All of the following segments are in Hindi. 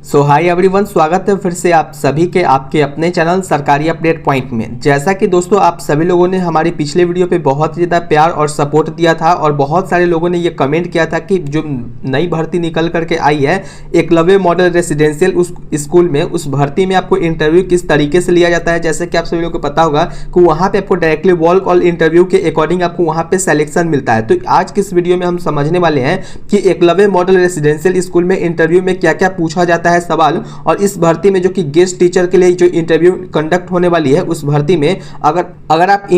सो हाय एवरीवन, स्वागत है फिर से आप सभी के आपके अपने चैनल सरकारी अपडेट पॉइंट में। जैसा कि दोस्तों आप सभी लोगों ने हमारी पिछले वीडियो पे बहुत ज़्यादा प्यार और सपोर्ट दिया था और बहुत सारे लोगों ने ये कमेंट किया था कि जो नई भर्ती निकल करके आई है एकलव्य मॉडल रेसिडेंशियल उस स्कूल में, उस भर्ती में आपको इंटरव्यू किस तरीके से लिया जाता है। जैसे कि आप सभी लोगों को पता होगा कि वहाँ पर आपको डायरेक्टली वॉल कॉल इंटरव्यू के अकॉर्डिंग आपको वहाँ पर सेलेक्शन मिलता है। तो आज की इस वीडियो में हम समझने वाले हैं कि एकलव्य मॉडल रेसिडेंशियल स्कूल में इंटरव्यू में क्या क्या पूछा जाता है सवाल, और इस भर्ती में जो कि गेस्ट टीचर के लिए जो इंटरव्यू कंडक्ट होने वाली है उस भर्ती में अगर आप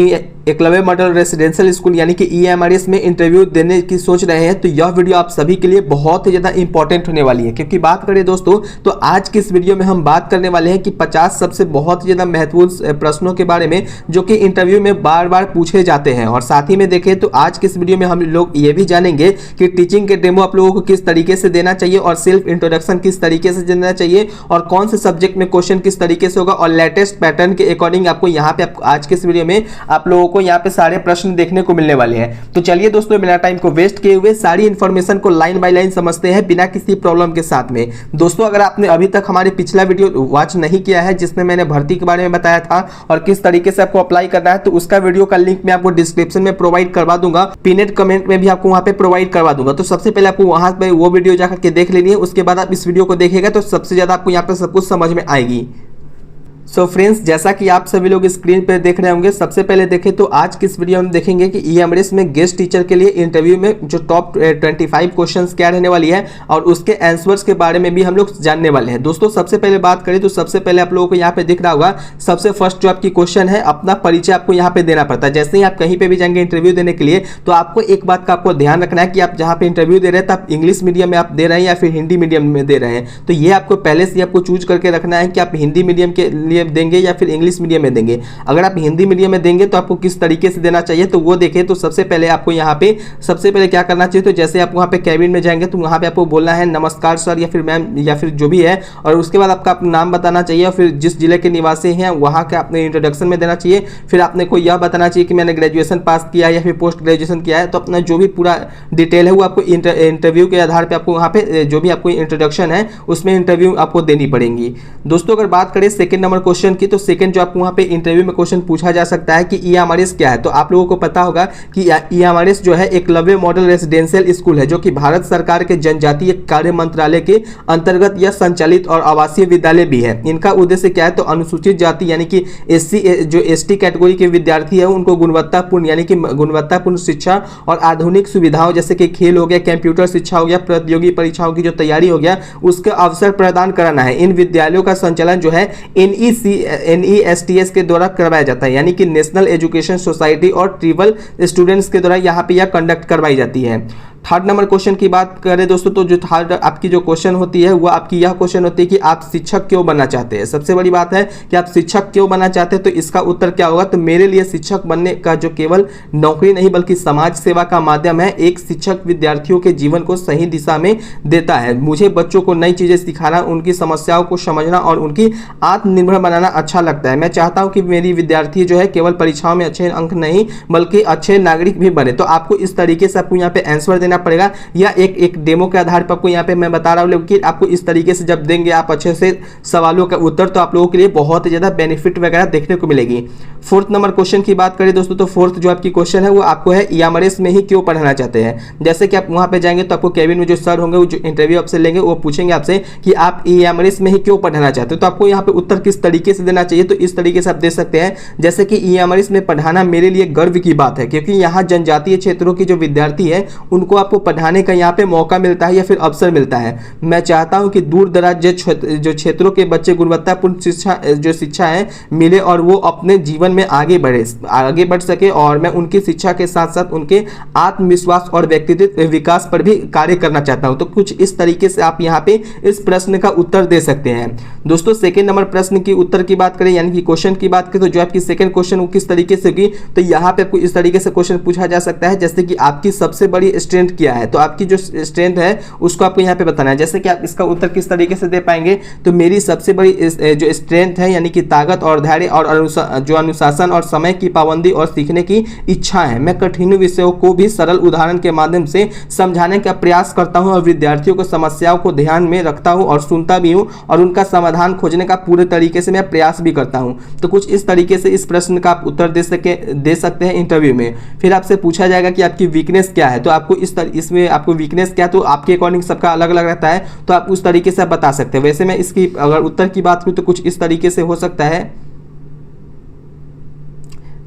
एकलव्य मॉडल रेसिडेंशियल स्कूल यानी कि EMRS में इंटरव्यू देने की सोच रहे हैं तो यह वीडियो आप सभी के लिए बहुत ही ज़्यादा इंपॉर्टेंट होने वाली है। क्योंकि बात करें दोस्तों तो आज की इस वीडियो में हम बात करने वाले हैं कि 50 सबसे बहुत ही ज़्यादा महत्वपूर्ण प्रश्नों के बारे में जो कि इंटरव्यू में बार बार पूछे जाते हैं। और साथ ही में देखें तो आज की इस वीडियो में हम लोग ये भी जानेंगे कि टीचिंग के डेमो आप लोगों को किस तरीके से देना चाहिए और सेल्फ इंट्रोडक्शन किस तरीके से देना चाहिए और कौन से सब्जेक्ट में क्वेश्चन किस तरीके से होगा और लेटेस्ट पैटर्न के अकॉर्डिंग आपको यहाँ पे आज के इस वीडियो में आप लोगों को यहाँ पे सारे प्रश्न देखने को मिलने वाले हैं। तो चलिए दोस्तों बिना टाइम को वेस्ट किए हुए सारी इंफॉर्मेशन को लाइन बाय लाइन समझते हैं बिना किसी प्रॉब्लम के साथ में। दोस्तों अगर आपने अभी तक हमारे पिछला वीडियो वॉच नहीं किया है जिसमें मैंने भर्ती के बारे में बताया था और किस तरीके से आपको अप्लाई करना है, तो उसका वीडियो का लिंक मैं आपको डिस्क्रिप्शन में प्रोवाइड करवा दूंगा, पिनेड कमेंट में भी आपको वहां पे प्रोवाइड करवा दूंगा। तो सबसे पहले आपको वहां पे वो वीडियो जाकर के देख लेनी है, उसके बाद आप इस वीडियो को देखेगा तो सबसे ज्यादा आपको यहाँ पे सब कुछ समझ में आएगी। सो फ्रेंड्स, जैसा कि आप सभी लोग स्क्रीन पर देख रहे होंगे, सबसे पहले देखें तो आज की इस वीडियो में देखेंगे कि EMRS में गेस्ट टीचर के लिए इंटरव्यू में जो टॉप 25 क्वेश्चंस क्या रहने वाली है और उसके आंसर्स के बारे में भी हम लोग जानने वाले हैं। दोस्तों सबसे पहले बात करें तो सबसे पहले आप लोगों को यहाँ पे दिख रहा होगा सबसे फर्स्ट जो आपकी क्वेश्चन है अपना परिचय आपको यहाँ पे देना पड़ता है। जैसे ही आप कहीं पर भी जाएंगे इंटरव्यू देने के लिए तो आपको एक बात का आपको ध्यान रखना है कि आप जहाँ पे इंटरव्यू दे रहे हैं तो आप इंग्लिश मीडियम में आप दे रहे हैं या फिर हिंदी मीडियम में दे रहे हैं। तो ये आपको पहले से आपको चूज करके रखना है कि आप हिंदी मीडियम के लिए देंगे या फिर इंग्लिश मीडियम में देंगे। अगर आप हिंदी मीडियम में देंगे तो आपको किस तरीके से देना चाहिए तो वो देखें। तो सबसे पहले आपको यहाँ पे सबसे पहले क्या करना चाहिए, तो जैसे आप वहाँ पे कैबिन में जाएंगे तो वहाँ पे आपको बोलना है नमस्कार सर या फिर मैम या फिर जो भी है, और उसके बाद आपका नाम बताना चाहिए और फिर जिस जिले के निवासी हैं वहाँ के आपने इंट्रोडक्शन में देना चाहिए। फिर आपने को यह बताना चाहिए कि मैंने ग्रेजुएशन पास किया है या फिर पोस्ट ग्रेजुएशन किया है। तो अपना जो भी पूरा डिटेल है वो आपको इंटरव्यू के आधार पर आपको वहाँ पे जो भी आपको इंट्रोडक्शन है उसमें इंटरव्यू आपको देनी पड़ेगी। दोस्तों अगर बात करें सेकंड नंबर क्वेश्चन की, तो सेकंड जो आपको वहाँ पे इंटरव्यू में क्वेश्चन पूछा जा सकता है कि EMRS क्या है। तो आप लोगों को पता होगा कि EMRS जो है एकलव्य मॉडल रेसिडेंशियल स्कूल है जो कि भारत सरकार के जनजातीय कार्य मंत्रालय के अंतर्गत यह संचालित और आवासीय विद्यालय भी है। इनका उद्देश्य क्या है, तो अनुसूचित जाति यानी कि ST कैटेगरी के विद्यार्थी है उनको गुणवत्तापूर्ण यानी कि गुणवत्तापूर्ण शिक्षा और आधुनिक सुविधाओं जैसे कि खेल हो गया, कंप्यूटर शिक्षा हो गया, प्रतियोगी परीक्षाओं की जो तैयारी हो गया उसका अवसर प्रदान कराना है। इन विद्यालयों का संचालन जो है NESTS के द्वारा करवाया जाता है यानी कि नेशनल एजुकेशन सोसाइटी और ट्राइबल स्टूडेंट्स के द्वारा यहाँ पे यह कंडक्ट करवाई जाती है। थर्ड नंबर क्वेश्चन की बात करें दोस्तों तो जो थर्ड आपकी जो क्वेश्चन होती है वो आपकी यह क्वेश्चन होती है कि आप शिक्षक क्यों बनना चाहते हैं। सबसे बड़ी बात है कि आप शिक्षक क्यों बनना चाहते हैं, तो इसका उत्तर क्या होगा, तो मेरे लिए शिक्षक बनने का जो केवल नौकरी नहीं बल्कि समाज सेवा का माध्यम है। एक शिक्षक विद्यार्थियों के जीवन को सही दिशा में देता है। मुझे बच्चों को नई चीजें सिखाना, उनकी समस्याओं को समझना और उनकी आत्मनिर्भर बनाना अच्छा लगता है। मैं चाहता हूँ कि मेरी विद्यार्थी जो है केवल परीक्षाओं में अच्छे अंक नहीं बल्कि अच्छे नागरिक भी बने। तो आपको इस तरीके से आपको यहाँ पे आंसर देना पड़ेगा या एक डेमो के आधार पर आपको यहाँ पे मैं बता रहा हूँ, लेकिन आपको इस तरीके से जब देंगे आप अच्छे से सवालों का उत्तर तो आप लोगों के लिए बहुत ज्यादा बेनिफिट वगैरह देखने को मिलेगी। फोर्थ नंबर क्वेश्चन की बात करें दोस्तों तो फोर्थ जो आपकी क्वेश्चन है वो आपको है EMRS में ही क्यों पढ़ना चाहते हैं। जैसे कि आप वहां पे जाएंगे तो आपको कैबिन में जो सर होंगे वो जो इंटरव्यू आपसे लेंगे वो पूछेंगे आपसे कि आप EMRS में ही क्यों पढ़ना चाहते हो। तो आपको यहाँ पे उत्तर किस तरीके से देना चाहिए, तो इस तरीके से आप दे सकते हैं जैसे कि EMRS में पढ़ाना मेरे लिए गर्व की बात है क्योंकि यहाँ जनजातीय क्षेत्रों की जो विद्यार्थी है उनको आपको पढ़ाने का यहाँ पे मौका मिलता है या फिर अवसर मिलता है। मैं चाहता हूँ कि दूर दराज जो क्षेत्रों के बच्चे गुणवत्तापूर्ण जो शिक्षा है मिले और वो अपने जीवन में आगे बढ़ सके और मैं उनकी शिक्षा के साथ साथ उनके आत्मविश्वास और व्यक्तित्व विकास पर भी कार्य करना चाहता हूं। तो कुछ इस तरीके से आप यहाँ पे इस प्रश्न का उत्तर दे सकते हैं। दोस्तों सेकंड नंबर प्रश्न की उत्तर की बात करें यानी कि क्वेश्चन की बात करें तो जो आपकी सेकंड क्वेश्चन वो किस तरीके से होगी, तो यहाँ पे आपको इस तरीके से क्वेश्चन पूछा जा सकता है जैसे कि आपकी सबसे बड़ी स्ट्रेंथ स्ट्रेंथ क्या है, तो आपकी जो स्ट्रेंथ है उसको आपको यहाँ पे बताना है। जैसे कि आप इसका उत्तर किस तरीके से दे पाएंगे, तो मेरी सबसे बड़ी जो स्ट्रेंथ है यानी कि ताकत और धैर्य और जो अनुशासन और समय की पाबंदी और सीखने की इच्छा है। मैं कठिन विषयों को भी सरल उदाहरण के माध्यम से समझाने का प्रयास करता हूं और विद्यार्थियों को समस्याओं को ध्यान में रखता हूं और सुनता भी हूं और उनका समाधान खोजने का पूरे तरीके से मैं प्रयास भी करता हूं। तो कुछ इस तरीके से इस प्रश्न का आप उत्तर दे सकते हैं इंटरव्यू में। फिर आपसे पूछा जाएगा कि आपकी वीकनेस क्या है, तो आपको इसमें आपको वीकनेस क्या, तो आपके अकॉर्डिंग सबका अलग अलग रहता है, तो आप उस तरीके से आप बता सकते हैं। वैसे मैं इसकी अगर उत्तर की बात करूं तो कुछ इस तरीके से हो सकता है,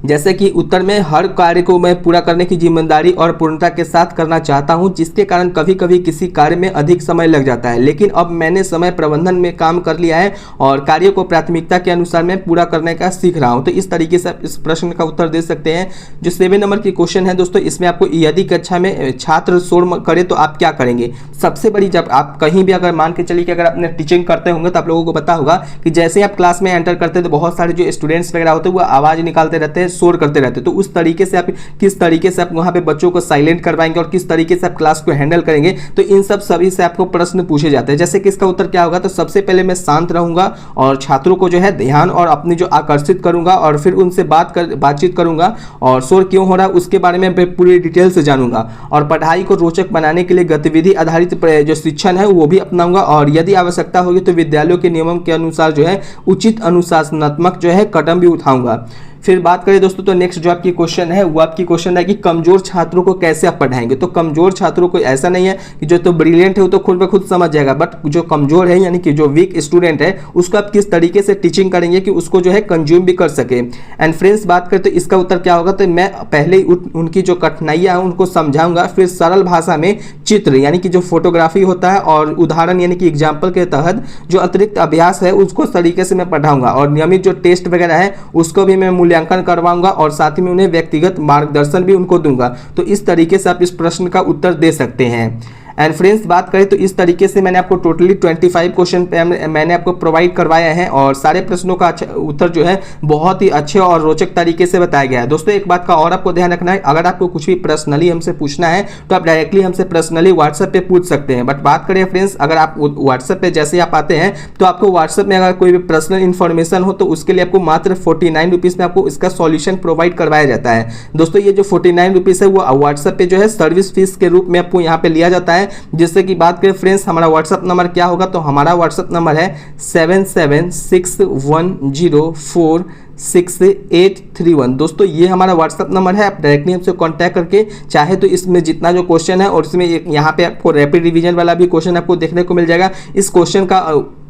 जैसे कि उत्तर में हर कार्य को मैं पूरा करने की जिम्मेदारी और पूर्णता के साथ करना चाहता हूं, जिसके कारण कभी कभी किसी कार्य में अधिक समय लग जाता है, लेकिन अब मैंने समय प्रबंधन में काम कर लिया है और कार्यों को प्राथमिकता के अनुसार मैं पूरा करने का सीख रहा हूं। तो इस तरीके से आप इस प्रश्न का उत्तर दे सकते हैं। जो 7 नंबर की क्वेश्चन है दोस्तों, इसमें आपको यदि कक्षा में छात्र शोर करे तो आप क्या करेंगे। सबसे बड़ी, जब आप कहीं भी अगर मान के चलिए कि अगर अपने टीचिंग करते होंगे तो आप लोगों को पता होगा कि जैसे आप क्लास में एंटर करते हैं तो बहुत सारे जो स्टूडेंट्स वगैरह होते हैं वो आवाज़ निकालते रहते हैं, शोर करते रहते हैं। तो उस तरीके से आप किस तरीके से आप वहां पे बच्चों को साइलेंट करवाएंगे और किस तरीके से आप क्लास को हैंडल करेंगे, तो इन सब सभी से आपको प्रश्न पूछे जाते हैं। जैसे कि इसका उत्तर क्या होगा, तो सबसे पहले मैं शांत रहूंगा और छात्रों को जो है ध्यान और अपनी जो आकर्षित करूंगा और फिर उनसे बातचीत करूंगा और शोर क्यों हो रहा है उसके बारे में पूरी डिटेल से जानूंगा और पढ़ाई को रोचक बनाने के लिए गतिविधि आधारित जो शिक्षण है वो भी अपनाऊंगा और यदि आवश्यकता होगी तो विद्यालयों के नियमों के अनुसार जो है उचित अनुशासनात्मक जो है कदम भी उठाऊंगा। फिर बात करें दोस्तों, तो नेक्स्ट जो आपकी क्वेश्चन है वो आपकी क्वेश्चन है कि कमजोर छात्रों को कैसे आप पढ़ाएंगे। तो कमजोर छात्रों को ऐसा नहीं है कि जो तो ब्रिलियंट है वो तो खुद ब खुद समझ जाएगा, बट जो कमजोर है यानी कि जो वीक स्टूडेंट है उसको आप किस तरीके से टीचिंग करेंगे कि उसको जो है कंज्यूम भी कर सके। एंड फ्रेंड्स बात करें तो इसका उत्तर क्या होगा, तो मैं पहले उनकी जो कठिनाइयां हैं उनको समझाऊंगा, फिर सरल भाषा में चित्र यानी कि जो फोटोग्राफी होता है और उदाहरण यानी कि एग्जाम्पल के तहत जो अतिरिक्त अभ्यास है उसको इस तरीके से मैं पढ़ाऊंगा और नियमित जो टेस्ट वगैरह है उसको भी मैं मूल्यांकन करवाऊंगा और साथ ही में उन्हें व्यक्तिगत मार्गदर्शन भी उनको दूंगा। तो इस तरीके से आप इस प्रश्न का उत्तर दे सकते हैं। एंड फ्रेंड्स बात करें तो इस तरीके से मैंने आपको टोटली 25 क्वेश्चन मैंने आपको प्रोवाइड करवाया है और सारे प्रश्नों का उत्तर जो है बहुत ही अच्छे और रोचक तरीके से बताया गया है। दोस्तों एक बात का और आपको ध्यान रखना है, अगर आपको कुछ भी पर्सनली हमसे पूछना है तो आप डायरेक्टली हमसे पर्सनली व्हाट्सएप पे पूछ सकते हैं। बट बात करें फ्रेंड्स, अगर आप व्हाट्सएप पे जैसे आप आते हैं तो आपको व्हाट्सएप में अगर कोई भी पर्सनल इन्फॉर्मेशन हो तो उसके लिए आपको मात्र 49 रुपीज़ में आपको इसका सॉल्यूशन प्रोवाइड करवाया जाता है। दोस्तों ये जो 49 रुपीज़ है वो व्हाट्सएप पे जो है सर्विस फीस के रूप में आपको यहाँ पे लिया जाता है। जिससे कि बात करें फ्रेंड्स, हमारा व्हाट्सएप नंबर क्या होगा, तो हमारा व्हाट्सएप नंबर है 7761046831। दोस्तों ये हमारा व्हाट्सएप नंबर है, आप डायरेक्टली हमसे कांटेक्ट करके चाहे तो इसमें जितना जो क्वेश्चन है और इसमें यहाँ पे आपको रैपिड रिवीजन वाला भी क्वेश्चन आपको देखने को मिल जाएगा। इस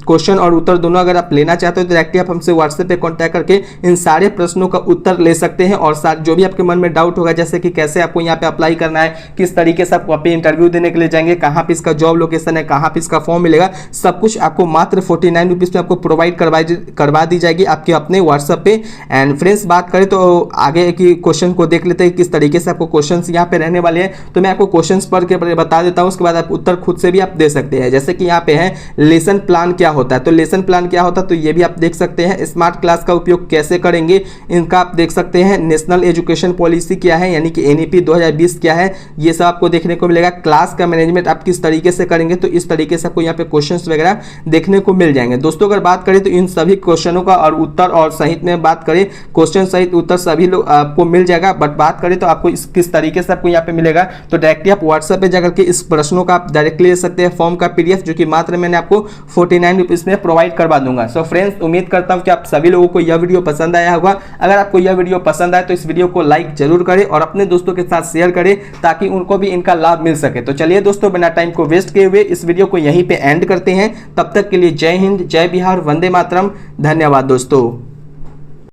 क्वेश्चन और उत्तर दोनों अगर आप लेना चाहते हो तो डायरेक्टली आप हमसे व्हाट्सएप पे कांटेक्ट करके इन सारे प्रश्नों का उत्तर ले सकते हैं और जो भी आपके मन में डाउट होगा, जैसे कि कैसे आपको यहाँ पे अप्लाई करना है, किस तरीके से आप वहाँ पे इंटरव्यू देने के लिए जाएंगे, कहाँ पे इसका जॉब लोकेशन है, कहाँ पे इसका फॉर्म मिलेगा, सब कुछ आपको मात्र 49 रुपीज़ में आपको प्रोवाइड करवा दी जाएगी आपके अपने व्हाट्सएप पे। एंड फ्रेंड्स बात करें तो आगे की क्वेश्चन को देख लेते हैं किस तरीके से आपको क्वेश्चन यहाँ पे रहने वाले हैं। तो मैं आपको क्वेश्चन पढ़ के बता देता हूँ, उसके बाद आप उत्तर खुद से भी आप दे सकते हैं। जैसे कि यहाँ पे है लेसन प्लान क्या होता है, तो लेसन प्लान क्या होता है तो ये भी आप देख सकते हैं। स्मार्ट क्लास का उपयोग कैसे करेंगे इनका आप देख सकते हैं। नेशनल एजुकेशन पॉलिसी क्या है यानी कि एनईपी 2020 क्या है, ये सब आपको देखने को मिलेगा। क्लास का मैनेजमेंट आप किस तरीके से करेंगे, तो इस तरीके से आपको यहाँ पे क्वेश्चंस वगैरह देखने को मिल जाएंगे। दोस्तों अगर बात करें तो इन सभी क्वेश्चनों का और उत्तर और सहित में बात करें क्वेश्चन सहित उत्तर सभी लोग आपको मिल जाएगा। बट बात करें तो आपको किस तरीके से आपको यहाँ पे मिलेगा, तो डायरेक्टली आप व्हाट्सएप पे जाकर के इस प्रश्नों का आप डायरेक्टली ले सकते हैं फॉर्म का पीडीएफ, जो कि मात्र मैंने आपको 49 रुपीज़ में प्रोवाइड करवा दूंगा। सो फ्रेंड्स उम्मीद करता हूं कि आप सभी लोगों को यह वीडियो पसंद आया होगा। अगर आपको यह वीडियो पसंद आए तो इस वीडियो को लाइक जरूर करें और अपने दोस्तों के साथ शेयर करें ताकि उनको भी इनका लाभ मिल सके। तो चलिए दोस्तों बिना टाइम को वेस्ट किए हुए इस वीडियो को यहीं पे एंड करते हैं। तब तक के लिए जय हिंद, जय बिहार, वंदे मातरम। धन्यवाद दोस्तों।